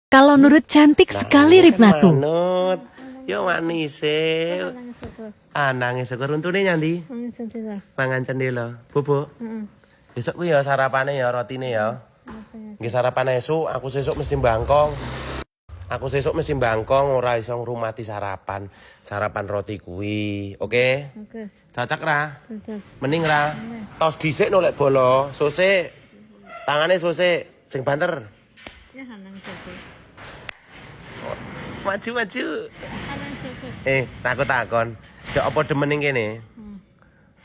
Kalau Nurut cantik sekali Ripnatu. Manut. Yo manis e. Nangis syukur untune nyandi. Mangan cendela. Bubuk. Besok ku ya sarapane ya rotine ya. Nggih sarapan esuk, aku sesuk mesti mbangkong. Aku sesuk mesti mbangkong ora iso ngrumati sarapan. Sarapan roti kuwi. Oke? Oke. Cocok ra? Cocok. Mending ra. Tos dhisik no lek bolo. Sosik. Tangane sosik sing banter. Ya hanang syukur. Maju. Hanang syukur. Takon. Cok apa demen ning kene?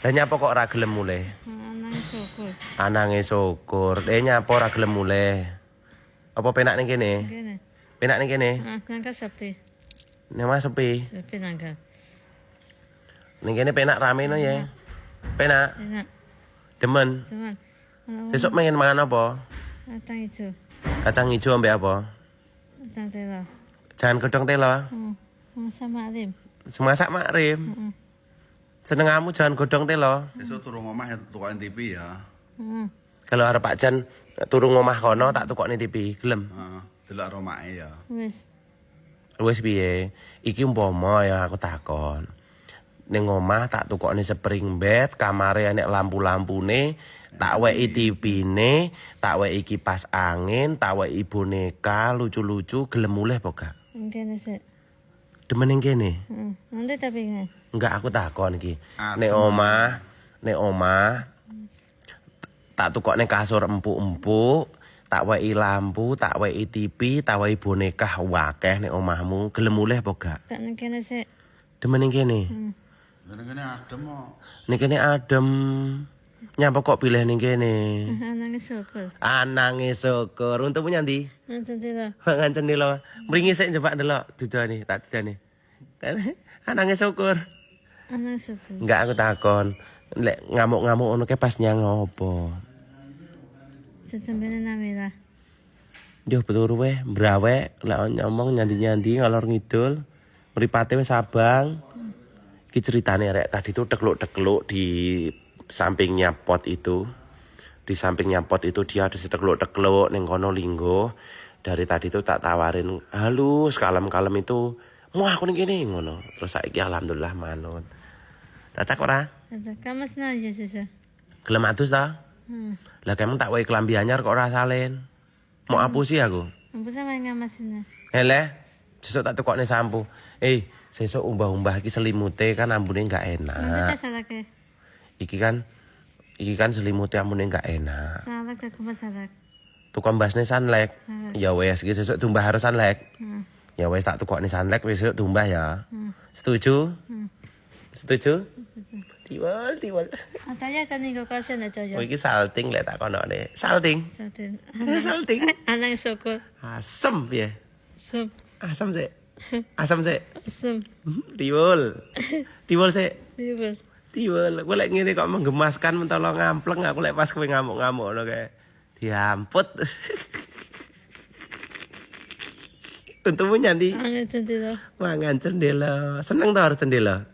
Lah nyapa kok ora gelem mulih? Hanang syukur. Anange syukur. Nyapa ora gelem mulih? Apa penak ning kene? Kene. Penak ning kene? Nangka sepi. Ning mas sepi. Sepi nangka. Ning kene penak rame no ya. Penak. Enak. Demen. Teman. Sesuk pengen mangan apa? Atang hijau. Kacang hijau ambek apa? Atang telo. Jangan godhong telo. Sama Arim. Semasak makrim. Senengamu jangan godhong telo. Besok turun omah ya tukokin TV ya. Kalau arep Pak Jan turu ngomah kono tak tukokne TV, gelem. Heeh, delok romae ya. Wis. Wis piye? Iki umpama ya aku takon. Ning omah tak tukokne spring bed, kamare enek lampu-lampune, tak weki TV-ne, tak weki kipas angin, tak weki boneka lucu-lucu, gelem mulih apa gak? Kene sik. Demen ning kene. Nanti tapi nggak. Enggak aku takon iki. Adem. Nek omah tak tukokne kasur empuk-empuk, tak weki lampu, tak weki TV, tak weki boneka wakeh nek omahmu, gelem mulih apa gak? Kak nang kene sik. Demen ning kene. Ngene adem kok. Ning kene adem. Nyapa kok pilih ning kene? Hanang syukur. Anange syukur. Untukmu nyandi? Atang telo. Mangan cendela. Mringi sik njebak ndelok dudane, tak dudane. Anange syukur. Hanang syukur. Enggak aku takon. Lek ngamuk-ngamuk ngono ke pas nyang opo? Setembene namira. Yo betul weh, mbrawek lek nyomong nyandi-nyandi ngalor ngidul. Mripate wis abang. Iki ceritane rek tadi tuh tekluk-tekluk di sampingnya pot itu. Di sampingnya pot itu dia ada tekluk-tekluk ning kono linggo. Dari tadi tuh tak tawarin halus kalem-kalem itu. Mau aku ning kene ngono. Terus saiki alhamdulillah manut. Cacak ora? Ada kamas na aja susah. Gelem atus ta? Lah kamu tak wae klambi anyar kok ora salin. Mau apusi aku. Apa sama ngamasnya? Eleh, sesuk tak tukokne sampo. Sesuk umbah-umbah iki selimute kan ambune enggak enak. Kita salah ke. Iki kan selimute ambune enggak enak. Salah ke kuma salah. Tukang mbasne sanlek. Ya wes iki sesuk tumbah harus sanlek. Ya wes tak tukokne sanlek wis sesuk tumbah ya. Setuju? Setuju? Tiwal. Atanya kan nih kau na coyo. Oh iki salting lek tak konone. Salting. Satin. Salting. Hanang syukur. Asem piye? Sup. Asam sik. Asam sik. Sum. Tiwul. Tiwul sik. Tiwul. Tiwul. Aku lek ngene kok menggemaskan mentolo ngampleng aku lek pas kowe ngamuk-ngamuk ngono kae. Diamput. Untukmu nyanti Hanang cendela. mangan cendela. Seneng to harus cendela?